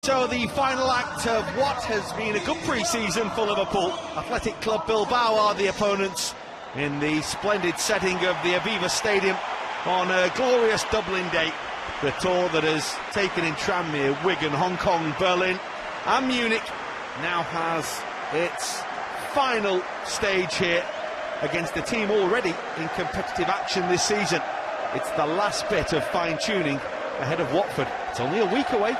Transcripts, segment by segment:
So the final act of what has been a good pre-season for Liverpool. Athletic Club Bilbao are the opponents in the splendid setting of the Aviva Stadium on a glorious Dublin day. The tour that has taken in Tranmere, Wigan, Hong Kong, Berlin and Munich now has its final stage here against a team already in competitive action this season. It's the last bit of fine-tuning ahead of Watford. It's only a week away.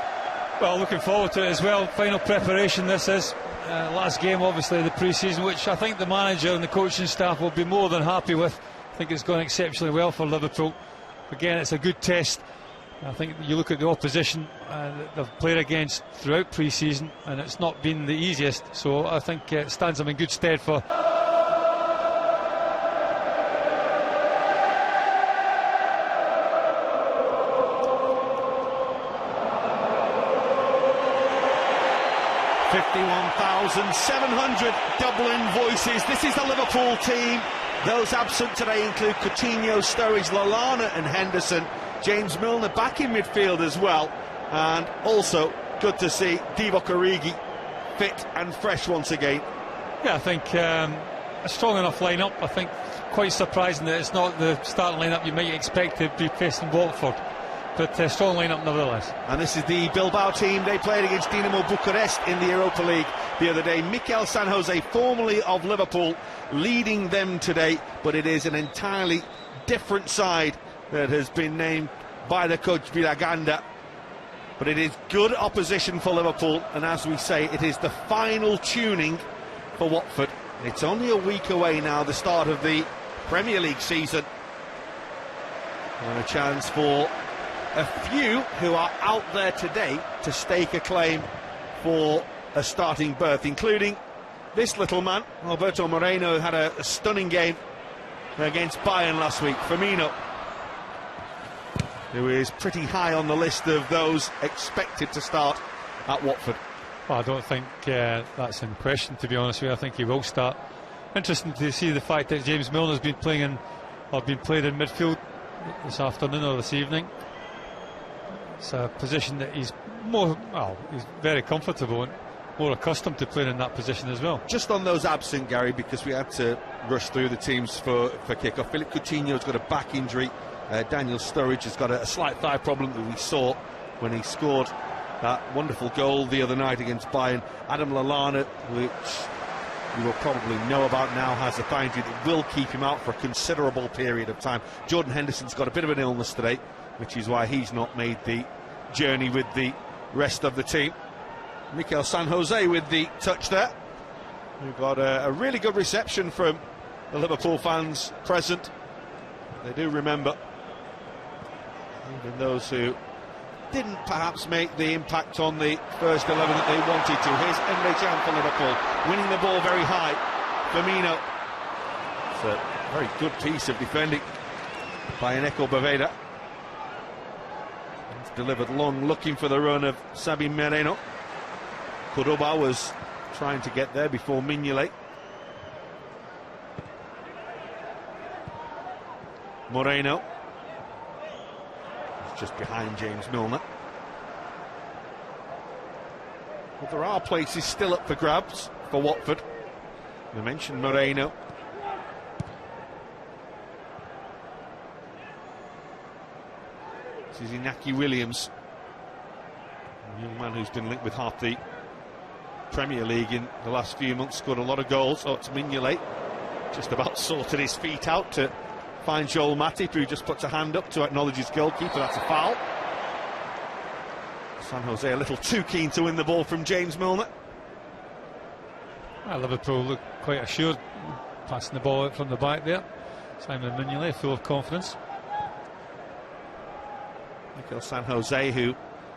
Well, looking forward to it as well. Final preparation this is. Last game, obviously, of the pre-season, which I think the manager and the coaching staff will be more than happy with. I think it's gone exceptionally well for Liverpool. Again, it's a good test. I think you look at the opposition that they've played against throughout pre-season, and it's not been the easiest. So I think it stands them in good stead for... $51,700 Dublin voices. This is the Liverpool team. Those absent today include Coutinho, Sturridge, Lallana and Henderson. James Milner back in midfield as well. And also good to see Divock Origi fit and fresh once again. Yeah, I think a strong enough lineup. I think quite surprising that it's not the starting lineup you might expect to be facing Watford. But a strong lineup nevertheless. And this is the Bilbao team. They played against Dinamo Bucharest in the Europa League the other day. Mikel San Jose, formerly of Liverpool, leading them today. But it is an entirely different side that has been named by the coach Vilaganda. But it is good opposition for Liverpool. And as we say, it is the final tuning for Watford. It's only a week away now, the start of the Premier League season. And a chance for a few who are out there today to stake a claim for a starting berth, including this little man, Roberto Firmino, had a stunning game against Bayern last week. Firmino, who is pretty high on the list of those expected to start at Watford. Well, I don't think that's in question, to be honest with you. I think he will start. Interesting to see the fact that James Milner's been playing in, or been played in midfield this afternoon or this evening. It's a position that he's more, well, he's very comfortable and more accustomed to playing in that position as well. Just on those absent, Gary, because we had to rush through the teams for kick-off. Philippe Coutinho's got a back injury. Daniel Sturridge has got a slight thigh problem that we saw when he scored that wonderful goal the other night against Bayern. Adam Lallana, which you will probably know about now, has a thigh injury that will keep him out for a considerable period of time. Jordan Henderson's got a bit of an illness today, which is why he's not made the journey with the rest of the team. Mikel San Jose with the touch there. We've got a really good reception from the Liverpool fans present. They do remember, even those who didn't perhaps make the impact on the first 11 that they wanted to. Here's Emre Can for Liverpool, winning the ball very high. Firmino. It's a very good piece of defending by Eneko Baveda. Delivered long, looking for the run of Sadio Mané. Cordoba was trying to get there before Mignolet. Moreno, just behind James Milner. But there are places still up for grabs for Watford. We mentioned Moreno. This is Inaki Williams, a young man who's been linked with half the Premier League in the last few months, scored a lot of goals. Oh, it's Mignolet, just about sorted his feet out to find Joel Matip, who just puts a hand up to acknowledge his goalkeeper. That's a foul. San Jose a little too keen to win the ball from James Milner. Well, Liverpool look quite assured, passing the ball out from the back there. Simon Mignolet full of confidence. Mikel San Jose, who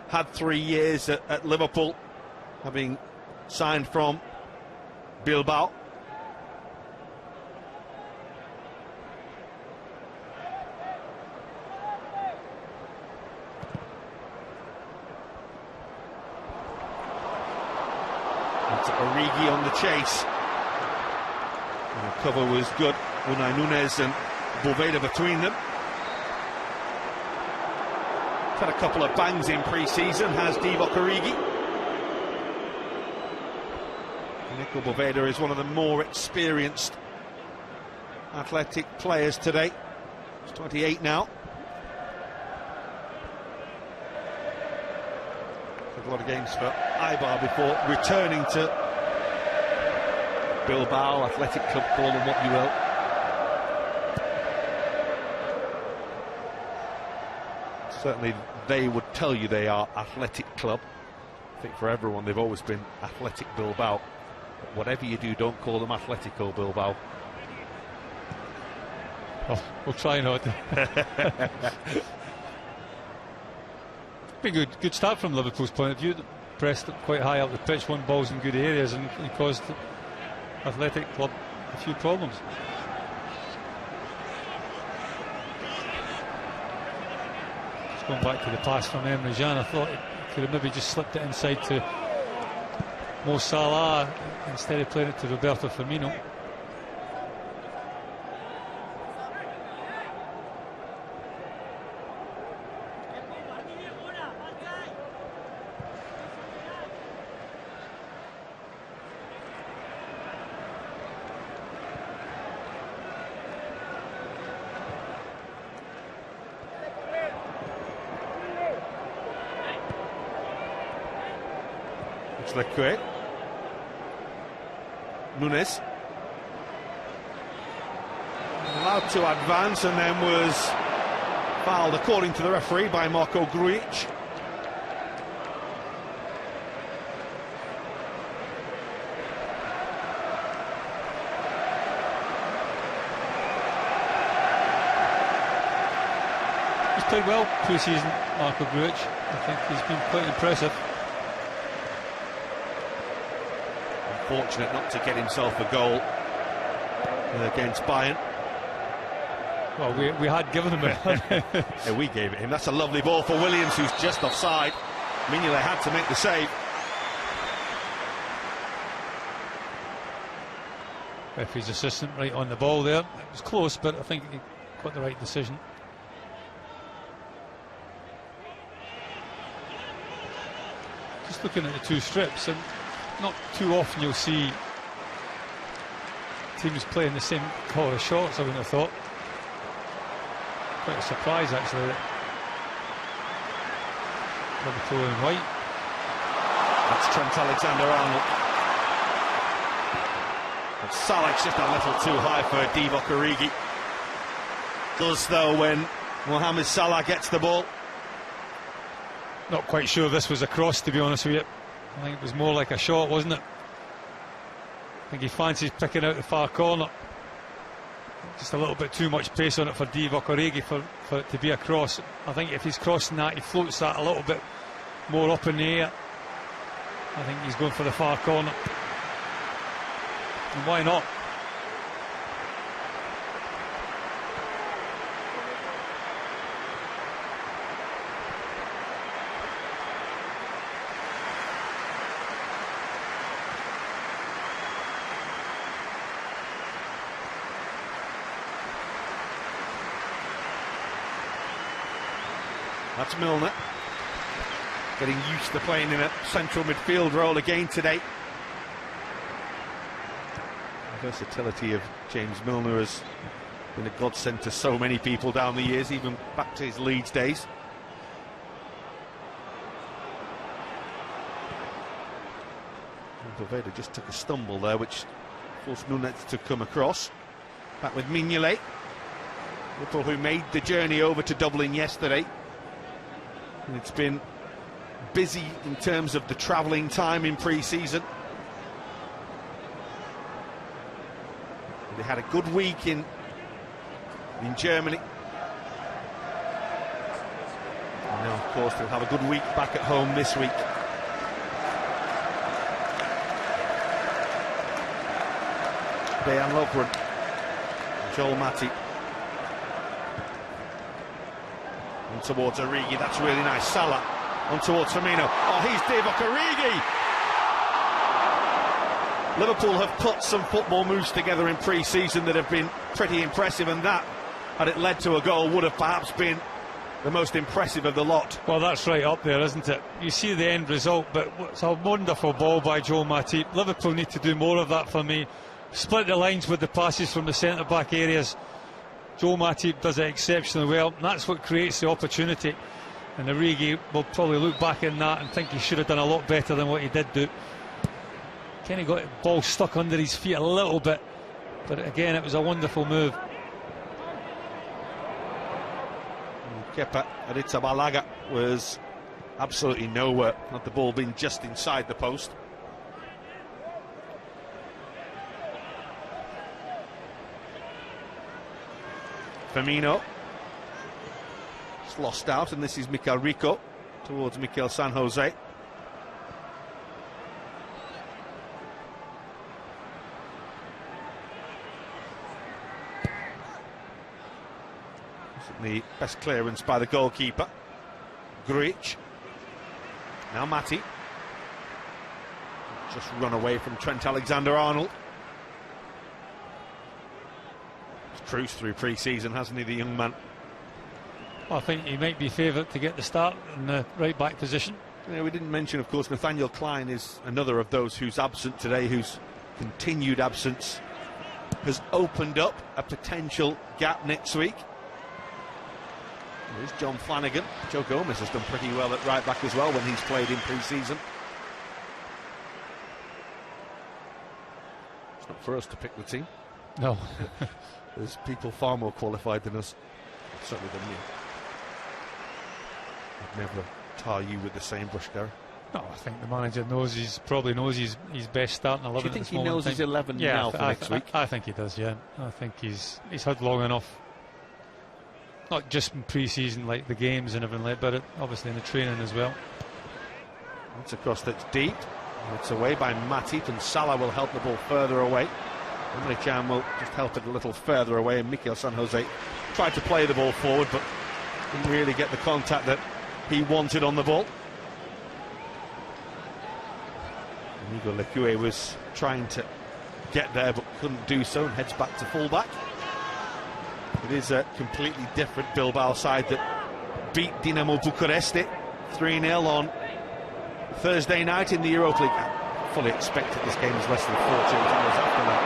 had 3 years at Liverpool, having signed from Bilbao. It's Origi on the chase. And the cover was good. Unai Nunez and Boveda between them. Had a couple of bangs in pre-season, has Divock Origi. Nico Boveda is one of the more experienced athletic players today. He's 28 now. A lot of games for Eibar before returning to Bilbao, Athletic Club, call them what you will. Certainly they would tell you they are Athletic Club. I think for everyone they've always been Athletic Bilbao. But whatever you do, don't call them Atletico Bilbao. Oh, we'll try not. Been good start from Liverpool's point of view. Pressed quite high up the pitch, won balls in good areas, and caused Athletic Club a few problems. Just going back to the pass from Emre Can, I thought he could have maybe just slipped it inside to Mo Salah instead of playing it to Roberto Firmino. Leque. Nunes allowed to advance and then was fouled according to the referee by Marko Grujic. He's played well pre-season, Marko Grujic. I think he's been quite impressive. Fortunate not to get himself a goal against Bayern. Well, we had given him it. Yeah, we gave it him. That's a lovely ball for Williams, who's just offside. Mignolet had to make the save. Referee's assistant right on the ball there. It was close, but I think he got the right decision. Just looking at the two strips, and not too often you'll see teams playing the same colour of shorts, I wouldn't have thought. Quite a surprise actually that Liverpool in white. That's Trent Alexander-Arnold. And Salah's just a little too high for Divock Origi. Does though when Mohamed Salah gets the ball. Not quite sure this was a cross, to be honest with you. I think it was more like a shot, wasn't it? I think he fancies picking out the far corner. Just a little bit too much pace on it for Divock Origi for it to be a cross. I think if he's crossing that, he floats that a little bit more up in the air. I think he's going for the far corner. And why not? That's Milner getting used to playing in a central midfield role again today. The versatility of James Milner has been a godsend to so many people down the years, even back to his Leeds days. Boveda just took a stumble there, which forced Nunes to come across. Back with Mignolet. Liverpool, who made the journey over to Dublin yesterday. And it's been busy in terms of the travelling time in pre-season. They had a good week in Germany. And now, of course, they'll have a good week back at home this week. Dejan Lovren, Joel Matip. On towards Origi, that's really nice. Salah on towards Firmino. Oh, he's Divock Origi! Liverpool have put some football moves together in pre-season that have been pretty impressive, and that, had it led to a goal, would have perhaps been the most impressive of the lot. Well, that's right up there, isn't it? You see the end result, but it's a wonderful ball by Joel Matip. Liverpool need to do more of that for me. Split the lines with the passes from the centre-back areas. Joel Matip does it exceptionally well, and that's what creates the opportunity. And Origi will probably look back in that and think he should have done a lot better than what he did do. Kenny got the ball stuck under his feet a little bit, but again, it was a wonderful move. Kepa Arrizabalaga was absolutely nowhere, had the ball been just inside the post. Firmino, it's lost out, and this is Mikel Rico towards Mikel San Jose. The best clearance by the goalkeeper. Grujic. Now Mati. Just run away from Trent Alexander-Arnold. He's cruised through pre-season, hasn't he, the young man? Well, I think he might be favourite to get the start in the right-back position. Yeah, we didn't mention, of course, Nathaniel Klein is another of those who's absent today, whose continued absence has opened up a potential gap next week. There's John Flanagan. Joe Gomez has done pretty well at right back as well when he's played in pre-season. It's not for us to pick the team. No. There's people far more qualified than us, certainly than me. I'd never tar you with the same brush, Gary. No, I think the manager knows probably knows his best starting 11. Do you think he knows his 11 now for next week? I think he does, yeah. I think he's had long enough. Not just in pre-season, like the games and everything like that, but obviously in the training as well. It's a cross that's deep. It's away by Matip, and Salah will help the ball further away. Emre Can will just help it a little further away, and Mikel San Jose tried to play the ball forward, but didn't really get the contact that he wanted on the ball. Inigo Leque was trying to get there, but couldn't do so, and heads back to fullback. It is a completely different Bilbao side that beat Dinamo Bucuresti 3-0 on Thursday night in the Europa League. I fully expected this game was less than 48 hours after that.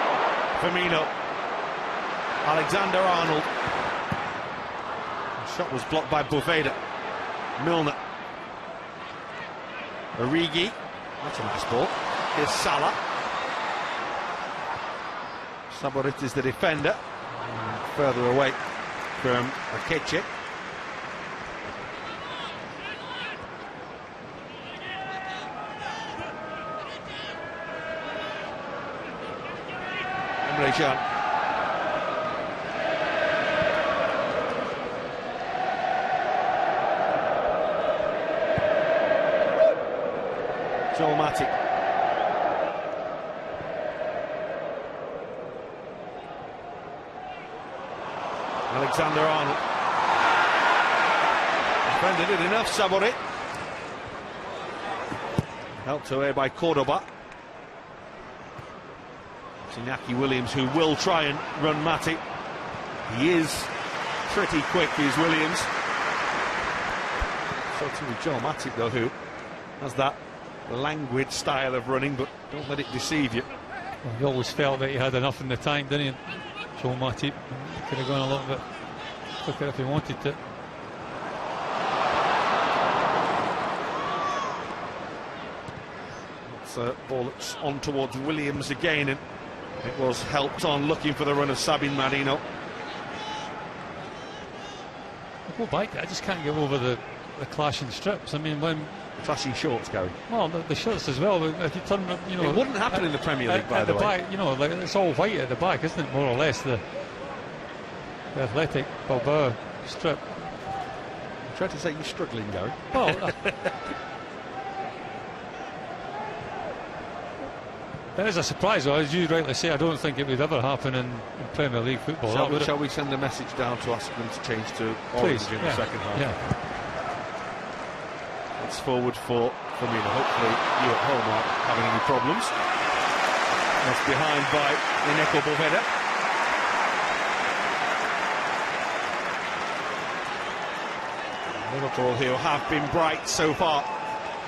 Firmino, Alexander-Arnold. The shot was blocked by Boveda. Milner. Origi. That's a nice ball. Here's Salah. Saborit is the defender. Further away from Akeche. Emre Can. Joel Matip. Alexander-Arnold. Defended it enough, Saborit. Helped away by Cordoba. It's Iñaki Williams who will try and run Matip. He is pretty quick, is Williams. So too with Joel Matip, though, who has that languid style of running, but don't let it deceive you. Well, he always felt that he had enough in the tank, didn't he? Joel Matip could have gone a little bit quicker if he wanted to. It's a ball that's on towards Williams again, and it was helped on looking for the run of Sabin Marino. I go back, I just can't get over the clashing strips. I mean, when Clashing shorts, Gary. well, the shirts as well. If you turn, you know, It wouldn't happen in the Premier League, by the way. back, you know, like it's all white at the back, isn't it? More or less the Athletic Bilbao strip. I'm trying to say you're struggling, Gary. Well, that is a surprise, though. As you rightly say, I don't think it would ever happen in Premier League football. Shall we send a message down to ask them to change to orange in the second half? Yeah. It's forward for Firmino. Hopefully you at home aren't having any problems. That's behind by Iñaki Boveda. Liverpool, who have been bright so far.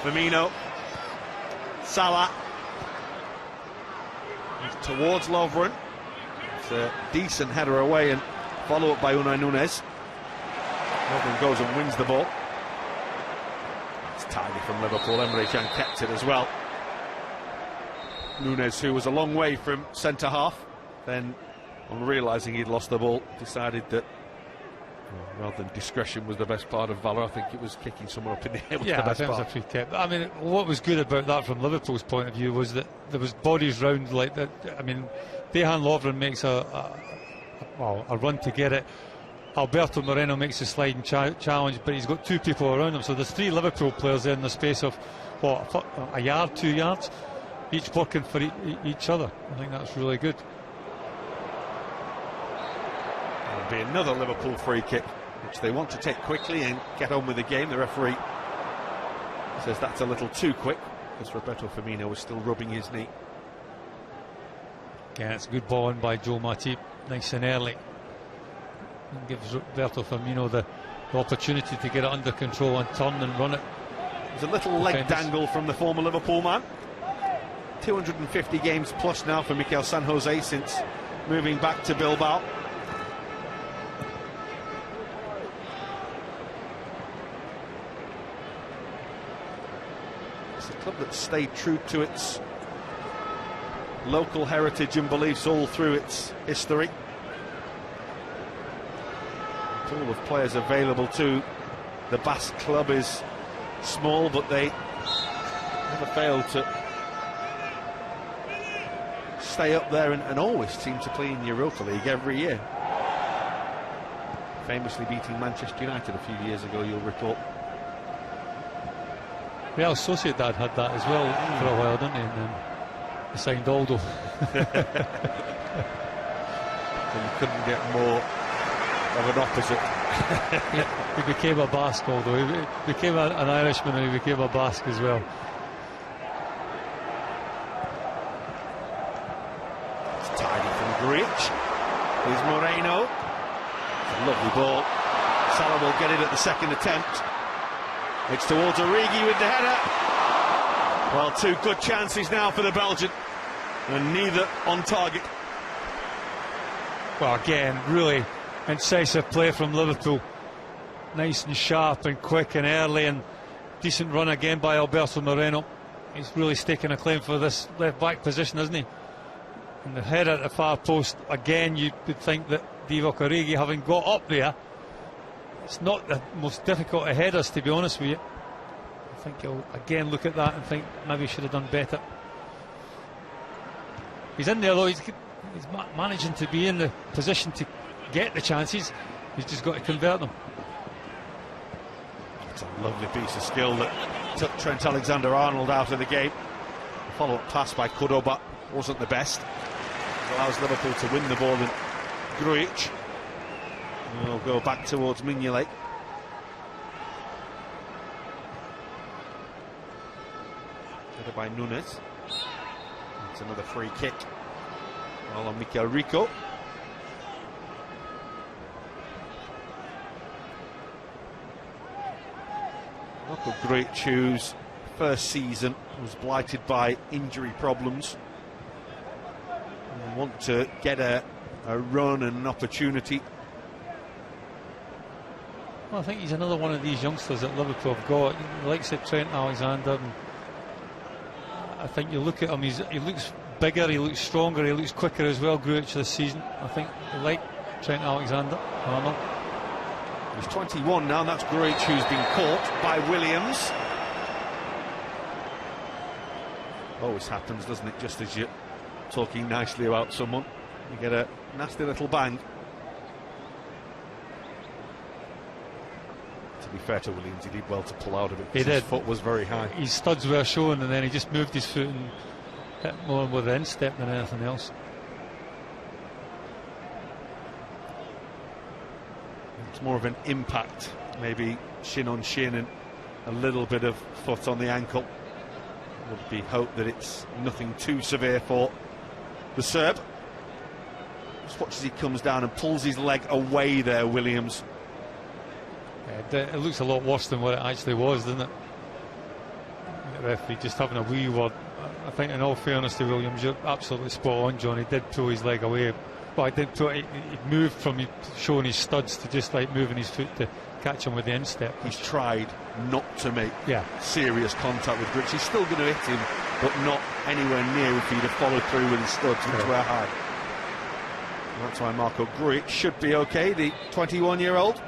Firmino, Salah, towards Lovren. It's a decent header away and follow up by Unai Núñez. Lovren goes and wins the ball. It's tidy from Liverpool. Emre Can kept it as well. Núñez, who was a long way from centre half, then on realising he'd lost the ball, decided that rather than discretion was the best part of valour, I think it was kicking someone up in the air was the best part. A free kick. I mean, what was good about that from Liverpool's point of view was that there was bodies round like that. I mean, Dejan Lovren makes a run to get it. Alberto Moreno makes a sliding challenge, but he's got two people around him. So there's three Liverpool players there in the space of, what, a yard, 2 yards, each working for each other. I think that's really good. Be another Liverpool free kick, which they want to take quickly and get on with the game. The referee says that's a little too quick, because Roberto Firmino was still rubbing his knee. Yeah, it's a good ball in by Joe Matip, nice and early. And gives Roberto Firmino the opportunity to get it under control and turn and run it. There's a little leg dangle from the former Liverpool man. 250 games plus now for Mikel San Jose since moving back to Bilbao. Club that stayed true to its local heritage and beliefs all through its history. The pool of players available to the Basque club is small, but they never fail to stay up there and always seem to play in Europa League every year. Famously beating Manchester United a few years ago, you'll recall. Real Sociedad had that as well for a while, didn't they? And then they signed Aldo. And you couldn't get more of an opposite. Yeah, he became a Basque, Aldo. He became an Irishman and he became a Basque as well. It's tidy from Grujic. Here's Moreno. It's a lovely ball. Salah will get it at the second attempt. It's towards Origi with the header. Well, two good chances now for the Belgian, and neither on target. Well, again, really incisive play from Liverpool. Nice and sharp and quick and early, and decent run again by Alberto Moreno. He's really staking a claim for this left-back position, isn't he? And the header at the far post, again, you would think that Divock Origi, having got up there, it's not the most difficult of headers, to be honest with you. I think he'll again look at that and think maybe he should have done better. He's in there though, he's managing to be in the position to get the chances. He's just got to convert them. It's a lovely piece of skill that took Trent Alexander-Arnold out of the game. The follow-up pass by Cordoba wasn't the best. It allows Liverpool to win the ball, and Grujic will go back towards Mignolet. Headed by Núñez. It's another free kick. Well on Mikel Rico. Marko Grujic, whose first season was blighted by injury problems, and want to get a run and an opportunity. Well, I think he's another one of these youngsters that Liverpool have got. The likes of Trent Alexander. And I think you look at him, he looks bigger, he looks stronger, he looks quicker as well, Grujic, this season. I think they like Trent Alexander-Arnold. He's 21 now, and that's Grujic who's been caught by Williams. Always happens, doesn't it, just as you're talking nicely about someone, you get a nasty little bang. To be fair to Williams, he did well to pull out of it. He did. His foot was very high. His studs were showing, and then he just moved his foot and hit more with the instep than anything else. It's more of an impact, maybe shin on shin and a little bit of foot on the ankle. Would be hope that it's nothing too severe for the Serb. Just watch as he comes down and pulls his leg away there, Williams. It looks a lot worse than what it actually was, doesn't it? The referee just having a wee word. I think, in all fairness to Williams, you're absolutely spot on, John. He did pull his leg away. Well, he moved from showing his studs to just like moving his foot to catch him with the instep. He's tried not to make serious contact with Grich. He's still going to hit him, but not anywhere near if he'd have followed through with his studs, which were high. And that's why Marco Grujic should be okay, the 21-year-old.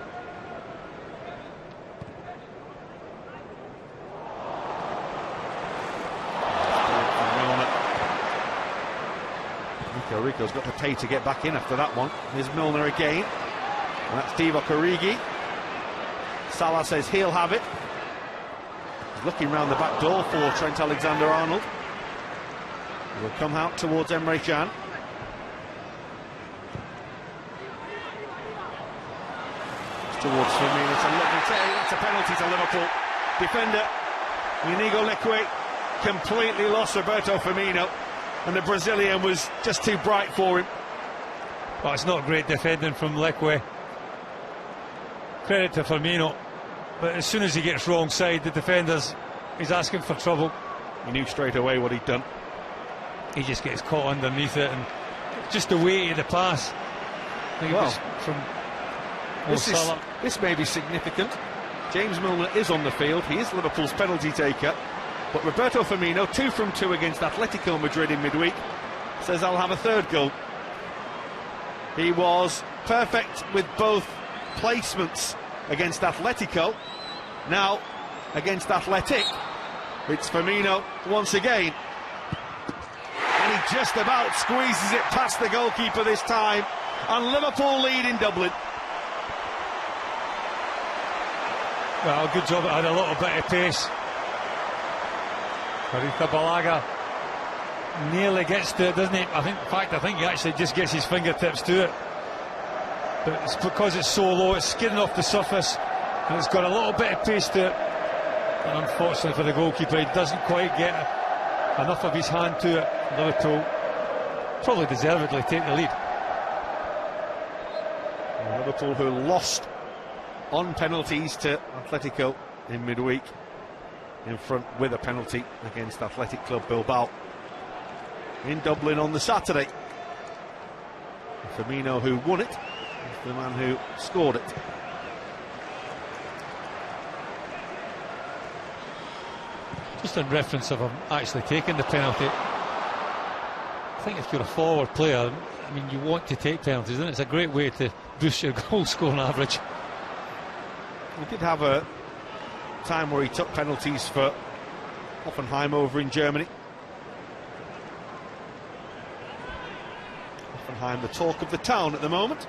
Rico's got to pay to get back in after that one. Here's Milner again, and that's Divock Origi. Salah says he'll have it. He's looking round the back door for Trent Alexander-Arnold. He will come out towards Emre Can. Towards Firmino. It's a lovely take. That's a penalty to Liverpool. Defender Inigo Leque completely lost Roberto Firmino, and the Brazilian was just too bright for him. Well, it's not great defending from Leque. Credit to Firmino, but as soon as he gets wrong side, the defenders, he's asking for trouble. He knew straight away what he'd done. He just gets caught underneath it, and just the weight of the pass. I think it was from Salah. This may be significant. James Milner is on the field. He is Liverpool's penalty taker. But Roberto Firmino, 2 from 2 against Atletico Madrid in midweek, says I'll have a third goal. He was perfect with both placements against Atletico. Now, against Athletic, it's Firmino once again. And he just about squeezes it past the goalkeeper this time. And Liverpool lead in Dublin. Well, good job. It had a little bit of pace. Marita Balaga nearly gets to it, doesn't he? I think he actually just gets his fingertips to it. But it's because it's so low, it's skidding off the surface, and it's got a little bit of pace to it. And unfortunately for the goalkeeper, he doesn't quite get enough of his hand to it. Liverpool probably deservedly take the lead. Liverpool, who lost on penalties to Atletico in midweek, in front with a penalty against Athletic Club Bilbao in Dublin on the Saturday. Firmino, who won it, is the man who scored it. Just in reference of him actually taking the penalty, I think if you're a forward player, I mean, you want to take penalties, and it's a great way to boost your goal scoring average. He did have a time where he took penalties for Hoffenheim over in Germany. Hoffenheim, the talk of the town at the moment.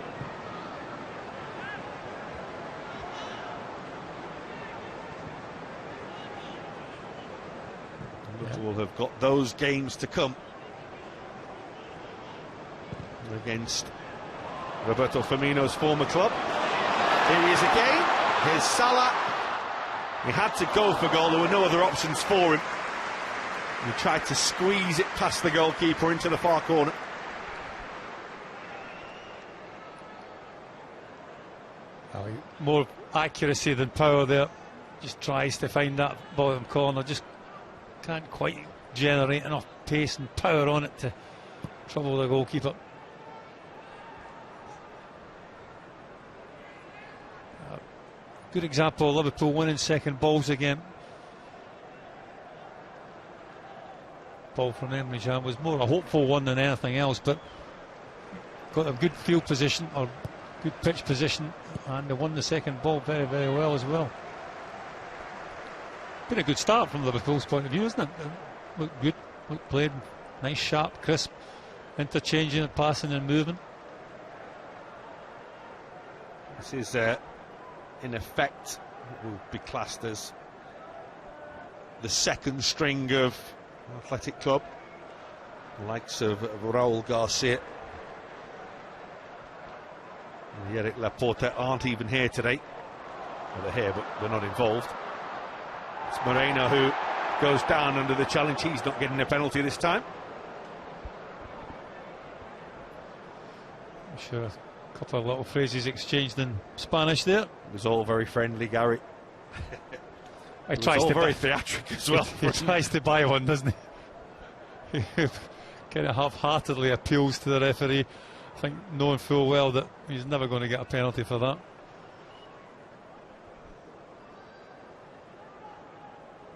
Liverpool have got those games to come against Roberto Firmino's former club. Here he is again. Here's Salah. He had to go for goal, there were no other options for him. He tried to squeeze it past the goalkeeper into the far corner. More accuracy than power there. Just tries to find that bottom corner, just can't quite generate enough pace and power on it to trouble the goalkeeper. Good example of Liverpool winning second balls again. Ball from Emre Can was more a hopeful one than anything else, but got a good field position or good pitch position, and they won the second ball very, very well as well. Been a good start from Liverpool's point of view, isn't it? Looked good, looked played, nice, sharp, crisp, interchanging and passing and moving. This is in effect, it will be classed as the second string of Athletic Club, the likes of Raúl Garcia and Eric Laporte aren't even here today. Well, they're here, but they're not involved. It's Moreno who goes down under the challenge. He's not getting a penalty this time. I'm sure A couple of little phrases exchanged in Spanish there. It was all very friendly, Gary. He tries to very theatric as well. He tries to buy one, doesn't he? He kind of half-heartedly appeals to the referee, I think knowing full well that he's never going to get a penalty for that.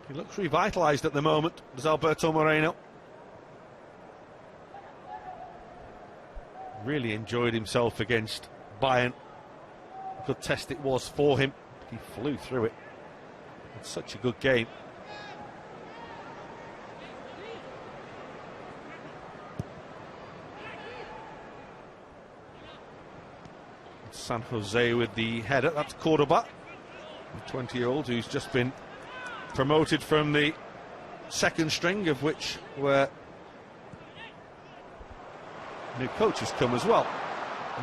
He looks revitalised at the moment, does Alberto Moreno. Really enjoyed himself against Bayern. A good test it was for him. He flew through it. It's such a good game. San Jose with the header. That's Cordoba, the 20-year-old who's just been promoted from the second string, of which were new coaches come as well.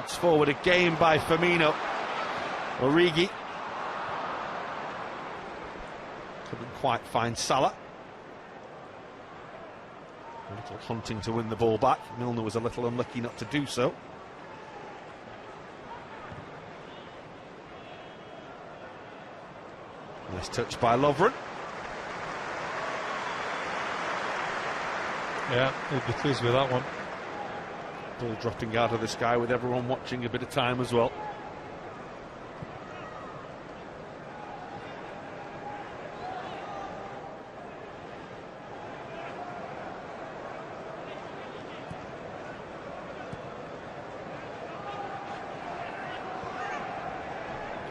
It's forward again by Firmino. Origi couldn't quite find Salah. A little hunting to win the ball back. Milner was a little unlucky not to do so. Nice touch by Lovren. Yeah, he'd be pleased with that one. Ball dropping out of the sky with everyone watching a bit of time as well.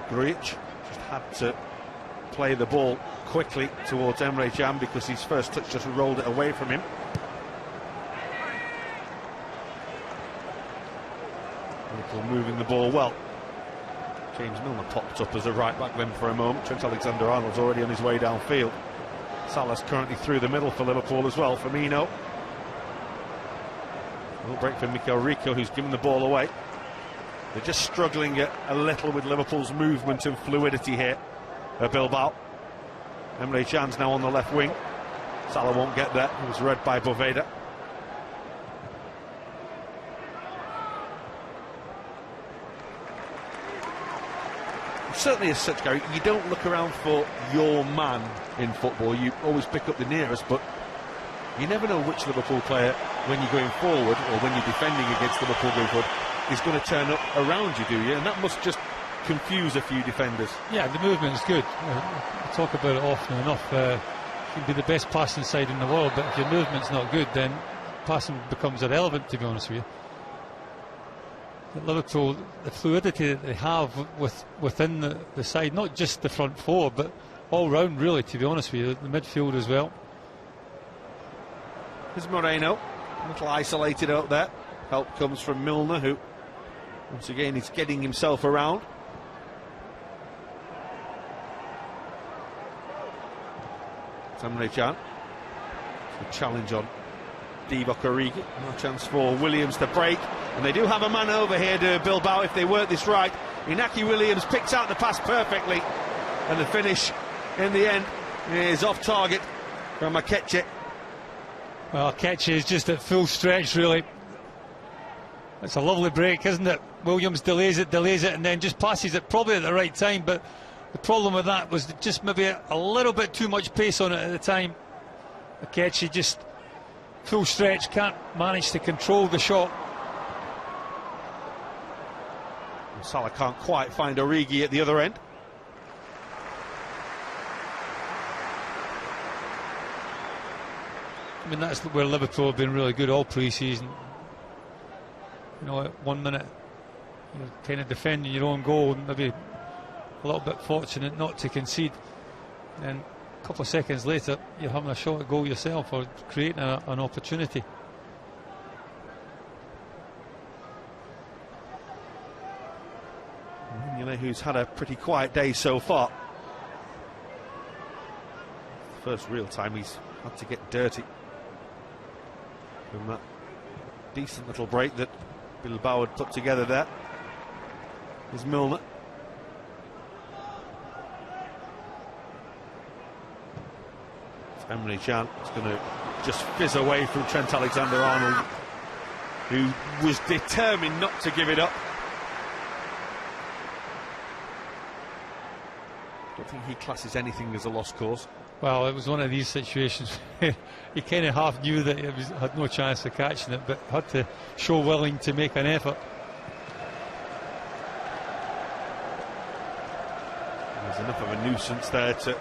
Grujic just had to play the ball quickly towards Emre Can because his first touch just rolled it away from him. Liverpool moving the ball well. James Milner popped up as a right back then for a moment. Trent Alexander-Arnold's already on his way downfield. Salah's currently through the middle for Liverpool as well. Firmino. A little break for Mikel Rico, who's given the ball away. They're just struggling a little with Liverpool's movement and fluidity here at Bilbao. Emre Can's now on the left wing. Salah won't get there. It was read by Boveda. Certainly as such, Gary, you don't look around for your man in football. You always pick up the nearest, but you never know which Liverpool player, when you're going forward or when you're defending against Liverpool going forward, is going to turn up around you, do you? And that must just confuse a few defenders. Yeah, the movement's good. We talk about it often enough. You can be the best passing side in the world, but if your movement's not good, then passing becomes irrelevant, to be honest with you. At Liverpool, the fluidity that they have within the side, not just the front four, but all round, really, to be honest with you, the midfield as well. There's Moreno, a little isolated out there. Help comes from Milner, who once again is getting himself around. Emre Can. A challenge on Divock Origi. No chance for Williams to break. And they do have a man over here to Bilbao if they work this right. Inaki Williams picks out the pass perfectly. And the finish in the end is off target from Akeche. Well, Akeche is just at full stretch, really. It's a lovely break, isn't it? Williams delays it, and then just passes it probably at the right time. But the problem with that was just maybe a little bit too much pace on it at the time. Akeche just full stretch, can't manage to control the shot. And Salah can't quite find Origi at the other end. I mean, that's where Liverpool have been really good all pre-season. You know, at 1 minute you're kind of defending your own goal, and maybe a little bit fortunate not to concede, and a couple of seconds later you're having a shot at goal yourself or creating an opportunity. You know who's had a pretty quiet day so far. First real time he's had to get dirty from that decent little break that Bilbao had put together there. Is Milner. It's Emre Can. It's going to just fizz away from Trent Alexander-Arnold, who was determined not to give it up. don't think he classes anything as a lost cause. Well, it was one of these situations where he kind of half knew that had no chance of catching it, but had to show willing to make an effort. There's enough of a nuisance there to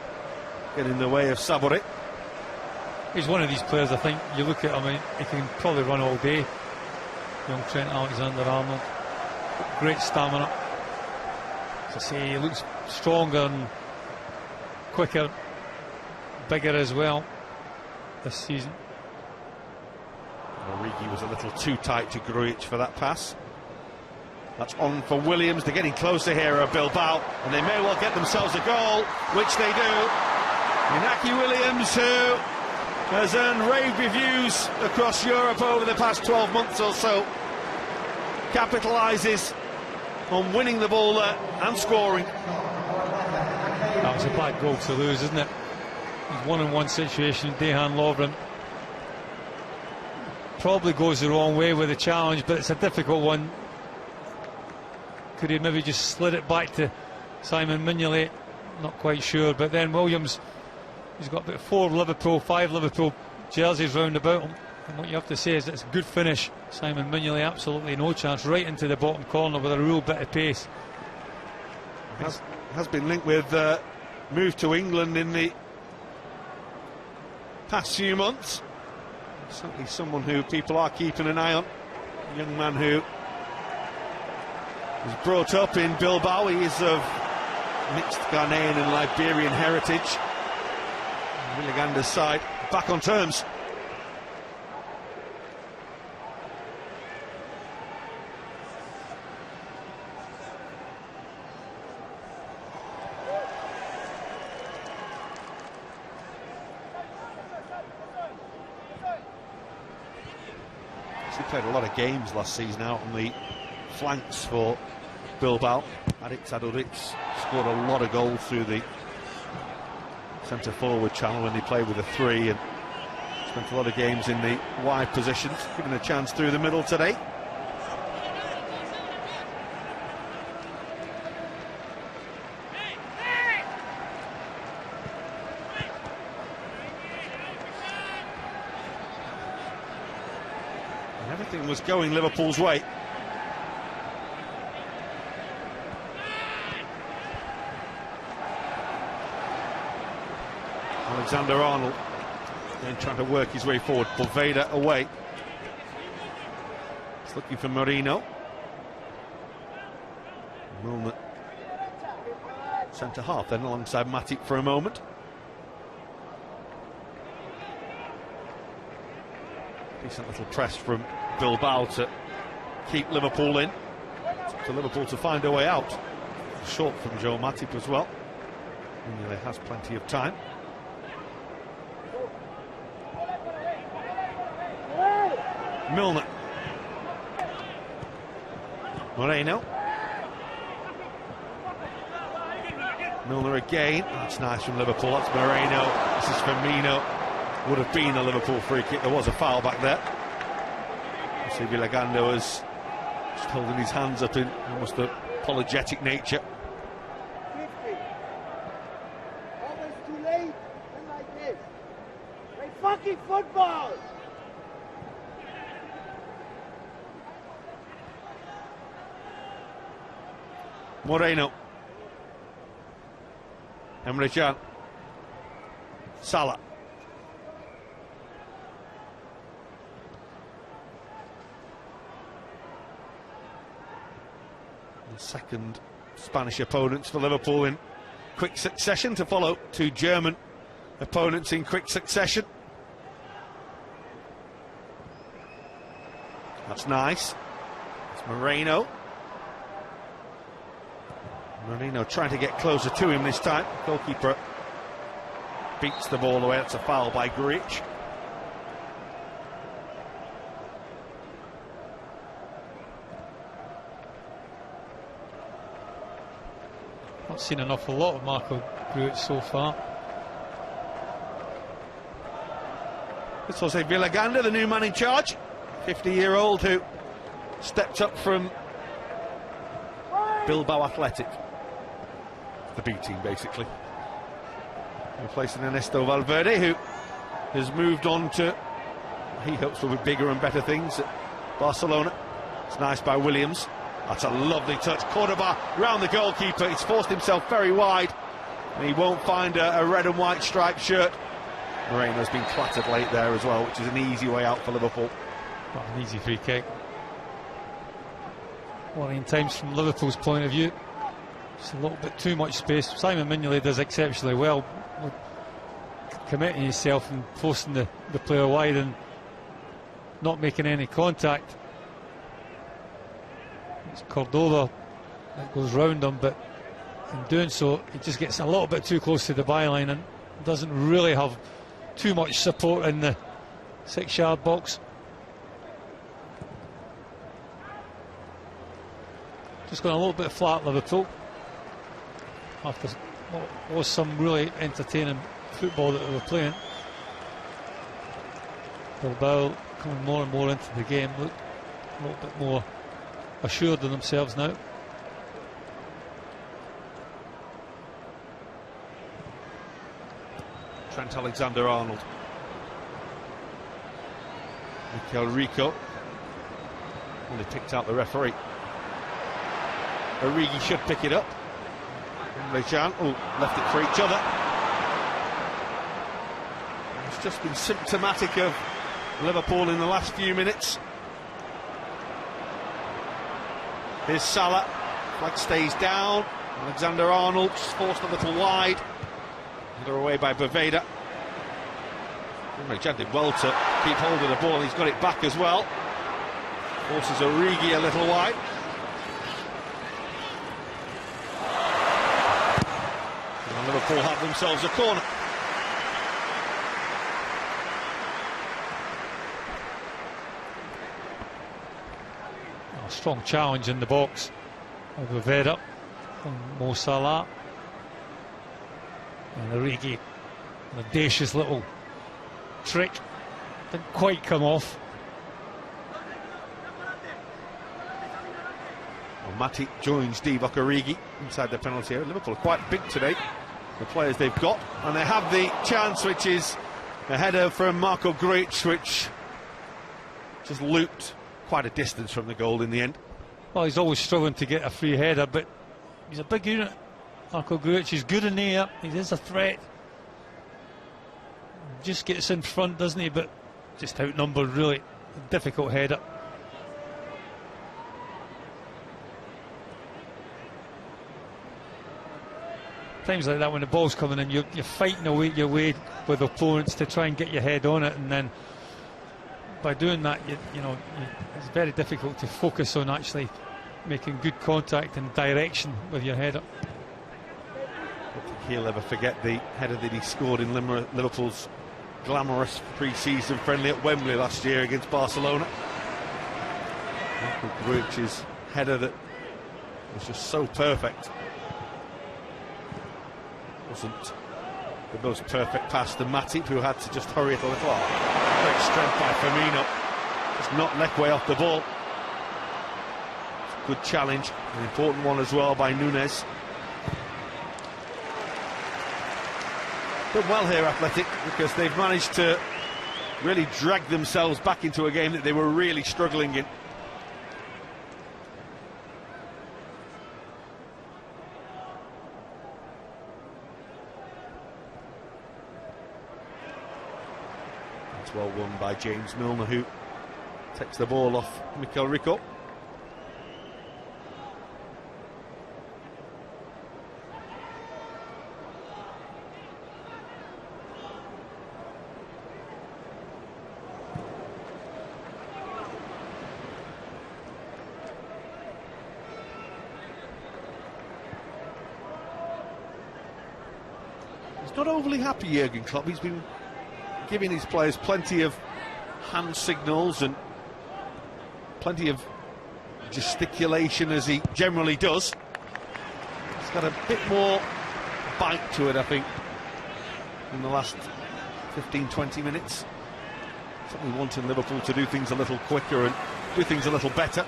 get in the way of Sabore. He's one of these players, I think, you look at him and he can probably run all day. Young Trent Alexander-Arnold. Great stamina. As I say, he looks stronger and quicker, bigger as well this season. Origi was a little too tight to Grujic for that pass. That's on for Williams. They're getting closer here at Bilbao, and they may well get themselves a goal, which they do. Inaki Williams, who has earned rave reviews across Europe over the past 12 months or so, capitalises on winning the ball there and scoring. That was a bad goal to lose, isn't it? It's one-on-one situation. Dejan Lovren probably goes the wrong way with the challenge, but it's a difficult one. Could he maybe just slid it back to Simon Mignolet? Not quite sure. But then Williams, he's got about 5 Liverpool jerseys round about him. And what you have to say is it's a good finish. Simon Mignolet, absolutely no chance, right into the bottom corner with a real bit of pace. Has been linked with move to England in the past few months. Certainly someone who people are keeping an eye on. A young man who was brought up in Bilbao. He is of mixed Ghanaian and Liberian heritage. Willigander's side back on terms. He played a lot of games last season out on the flanks for Bilbao. Aritz Aduriz scored a lot of goals through the centre forward channel when he played with a 3, and spent a lot of games in the wide positions, given a chance through the middle today. And everything was going Liverpool's way. Alexander-Arnold then trying to work his way forward. Poveda away. He's looking for Marino. Milner centre half then alongside Matic for a moment. Decent little press from Bilbao to keep Liverpool in. It's up to Liverpool to find a way out. Short from Joe Matip as well. He has plenty of time. Milner. Moreno. Milner again. That's nice from Liverpool. That's Moreno. This is Firmino. Would have been a Liverpool free kick. There was a foul back there. You see Villagando was just holding his hands up in almost an apologetic nature. Always too late and like this. Play fucking football! Moreno. Emre Can. Salah. The second Spanish opponents for Liverpool in quick succession to follow 2 German opponents in quick succession. That's nice. It's Moreno. Moreno trying to get closer to him this time. Goalkeeper beats the ball away. That's a foul by Grujic. Not seen an awful lot of Marco Grujic so far. It's Jose Villaganda, the new man in charge. 50-year-old who stepped up from Bilbao Athletic. The B team, basically. replacing Ernesto Valverde, who has moved on to, he hopes, will be bigger and better things at Barcelona. It's nice by Williams. That's a lovely touch. Cordoba round the goalkeeper. He's forced himself very wide, and he won't find a red and white striped shirt. Moreno's been clattered late there as well, which is an easy way out for Liverpool. What an easy free kick. Worrying times from Liverpool's point of view. Just a little bit too much space. Simon Mignolet does exceptionally well with committing himself and forcing the player wide and not making any contact. It's Cordoba that goes round him, but in doing so he just gets a little bit too close to the byline and doesn't really have too much support in the 6-yard box. Just gone a little bit flat, Liverpool, after what was some really entertaining football that they were playing. Bilbao coming more and more into the game, look a little bit more assured of themselves now. Trent Alexander-Arnold. Mikel Rico. Only picked out the referee. Origi should pick it up. Lejan, left it for each other. It's just been symptomatic of Liverpool in the last few minutes. Here's Salah. Flag stays down. Alexander-Arnold just forced a little wide. They're away by Boveda. Lejan did well to keep hold of the ball. He's got it back as well. Forces Origi a little wide. And Liverpool have themselves a corner. A strong challenge in the box of Boveda from Mo Salah. And Origi, an audacious little trick, didn't quite come off. Well, Matic joins Divock Origi inside the penalty area. Liverpool are quite big today, the players they've got, and they have the chance, which is a header from Marko Grujic, which just looped quite a distance from the goal in the end. Well, he's always struggling to get a free header, but he's a big unit. Marko Grujic is good in the air, he is a threat. Just gets in front, doesn't he, but just outnumbered, really. A difficult header. Times like that, when the ball's coming in, you're fighting your way with opponents to try and get your head on it, and then by doing that, it's very difficult to focus on actually making good contact and direction with your header. I don't think he'll ever forget the header that he scored in Liverpool's glamorous pre-season friendly at Wembley last year against Barcelona. Grujic's header that was just so perfect. Wasn't the most perfect pass to Matip, who had to just hurry it a little. Great strength by Firmino. Just not let way off the ball. Good challenge, an important one as well by Núñez. Done well here, Athletic, because they've managed to really drag themselves back into a game that they were really struggling in. It's well won by James Milner, who takes the ball off Mikel Rico. Not overly happy, Jürgen Klopp. He's been giving his players plenty of hand signals and plenty of gesticulation, as he generally does. He's got a bit more bite to it, I think, in the last 15-20 minutes. Certainly wanting Liverpool to do things a little quicker and do things a little better.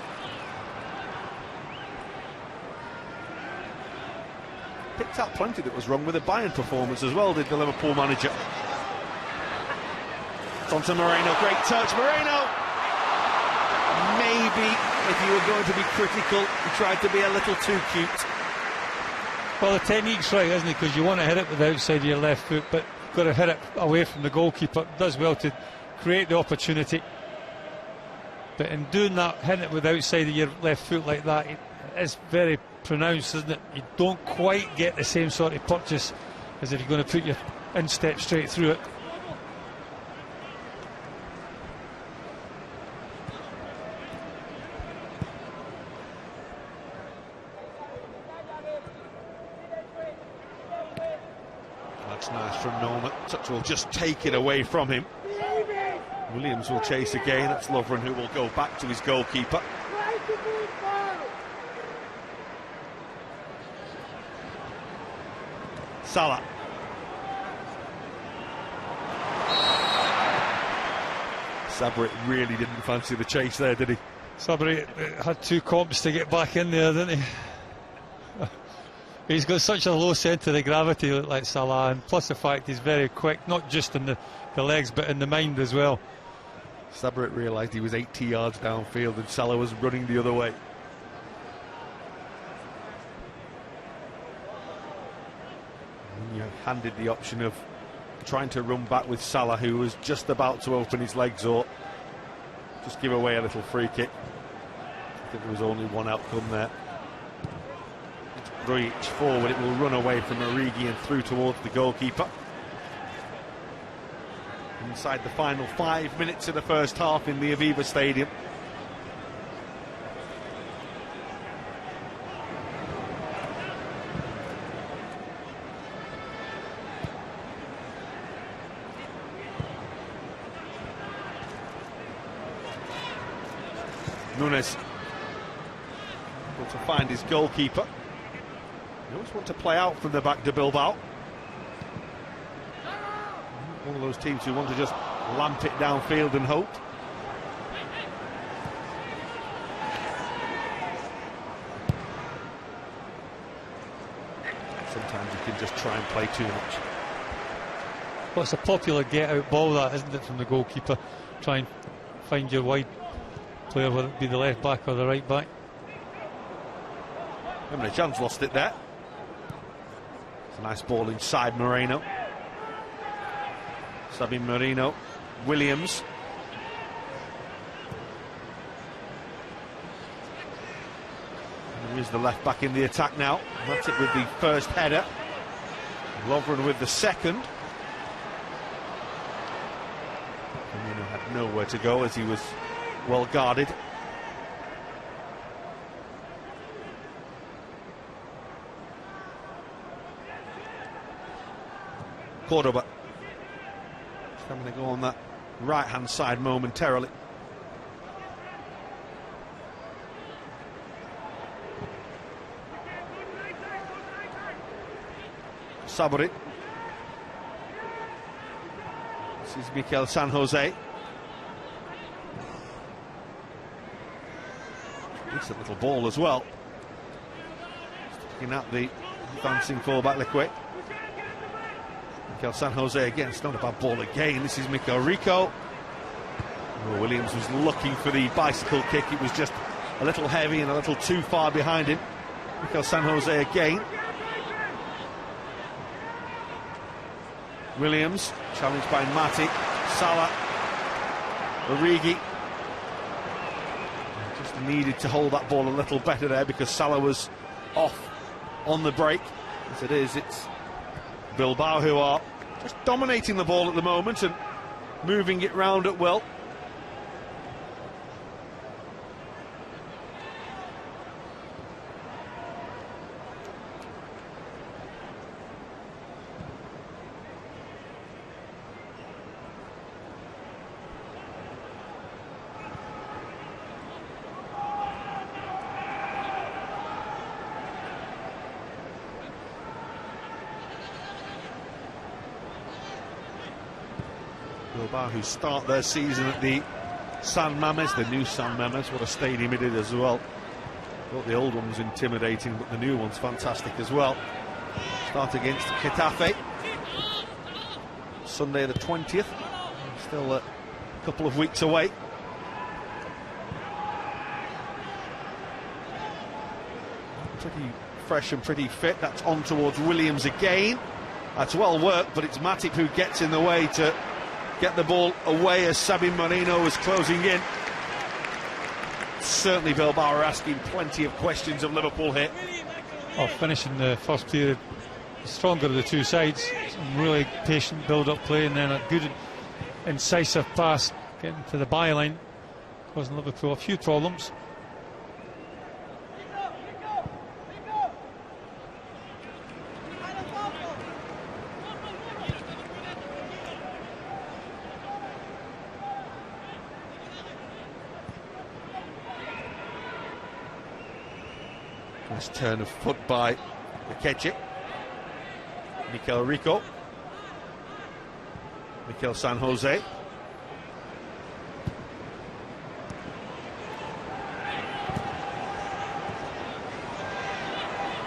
picked out plenty that was wrong with the Bayern performance as well, did the Liverpool manager. It's on to Moreno, great touch, Moreno! Maybe, if you were going to be critical, he tried to be a little too cute. Well, the technique's right, isn't it? Because you want to hit it with the outside of your left foot, but you've got to hit it away from the goalkeeper. It does well to create the opportunity. But in doing that, hitting it with the outside of your left foot like that, it is very pronounced, isn't it? You don't quite get the same sort of purchase as if you're going to put your instep straight through it. That's nice from Norman. Touch will just take it away from him. Williams will chase again. That's Lovren who will go back to his goalkeeper. Salah. Sabri really didn't fancy the chase there, did he? Sabri had two comps to get back in there, didn't he? He's got such a low centre of gravity like Salah, and plus the fact he's very quick, not just in the legs but in the mind as well. Sabri realised he was 80 yards downfield and Salah was running the other way. And you're handed the option of trying to run back with Salah, who was just about to open his legs or just give away a little free kick. I think there was only one outcome there. Reach forward, it will run away from Origi and through towards the goalkeeper. Inside the final 5 minutes of the first half in the Aviva Stadium. Nunes able to find his goalkeeper. You always want to play out from the back to Bilbao. One of those teams who want to just lamp it downfield and hope. Sometimes you can just try and play too much. Well, it's a popular get-out ball, that, isn't it, from the goalkeeper? Try and find your wide player, whether it be the left back or the right back. Emre Can's lost it there. It's a nice ball inside Moreno. Sabin Moreno, Williams. And here's the left back in the attack now. That's it with the first header. Lovren with the second. Firmino had nowhere to go as he was well guarded. Cordoba. Having to go on that right hand side momentarily. Sabri. This is Mikel San Jose. Decent little ball as well. Sticking out the advancing fullback Liquid. Mikel San Jose again, it's not a bad ball again. This is Mikel Rico. Oh, Williams was looking for the bicycle kick. It was just a little heavy and a little too far behind him. Mikel San Jose again. Williams, challenged by Mati. Salah. Origi. Just needed to hold that ball a little better there because Salah was off on the break. As it is, it's Bilbao who are just dominating the ball at the moment and moving it round at will. Bilbao, who start their season at the San Mamés, the new San Mamés. What a stadium it is as well. Thought the old one was intimidating, but the new one's fantastic as well. Start against Getafe Sunday the 20th. Still a couple of weeks away. Pretty fresh and pretty fit. That's on towards Williams again. That's well worked, but it's Matip who gets in the way to get the ball away as Sadio Mané was closing in. Certainly Bilbao are asking plenty of questions of Liverpool here. Oh, finishing the first period, the stronger of the two sides. Some really patient build-up play, and then a good incisive pass getting to the byline. Causing Liverpool a few problems. Nice turn of foot by Akeche. Mikel Rico. Mikel San Jose.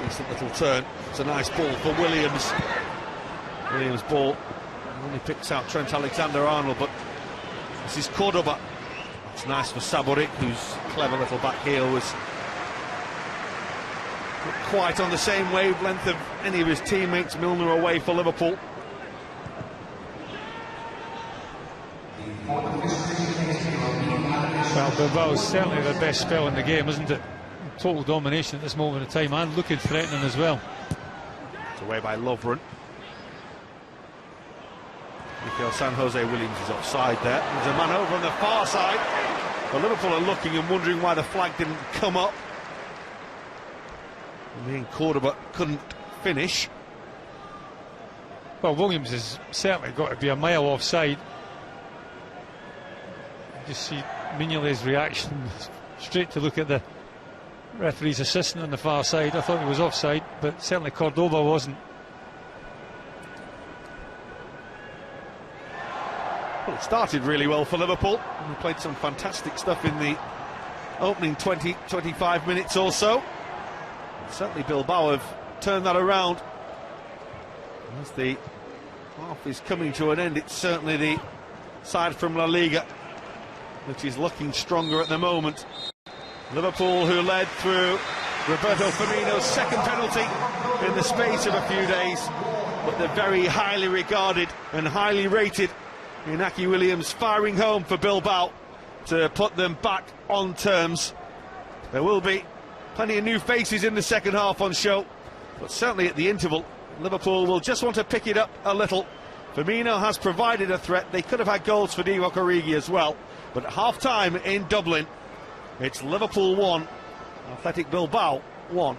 Decent little turn. It's a nice ball for Williams. Williams' ball only picks out Trent Alexander-Arnold, but this is Cordoba. It's nice for Saborik, whose clever little back heel was not quite on the same wavelength of any of his teammates. Milner away for Liverpool. Well, Bilbao's certainly their best spell in the game, isn't it? Total domination at this moment in time, and looking threatening as well. It's away by Lovren. Mikel San Jose. Williams is offside there. There's a man over on the far side. But Liverpool are looking and wondering why the flag didn't come up. I mean, Cordoba couldn't finish. Well, Williams has certainly got to be a mile offside. You just see Mignolet's reaction, straight to look at the referee's assistant on the far side. I thought he was offside, but certainly Cordoba wasn't. Well, it started really well for Liverpool. We played some fantastic stuff in the opening 20-25 minutes or so. Certainly Bilbao have turned that around. As the half is coming to an end, it's certainly the side from La Liga which is looking stronger at the moment. Liverpool, who led through Roberto Firmino's second penalty in the space of a few days, but they're very highly regarded and highly rated. Inaki Williams firing home for Bilbao to put them back on terms. There will be plenty of new faces in the second half on show, but certainly at the interval, Liverpool will just want to pick it up a little. Firmino has provided a threat. They could have had goals for Divock Origi as well, but at half-time in Dublin, it's Liverpool 1, Athletic Bilbao 1.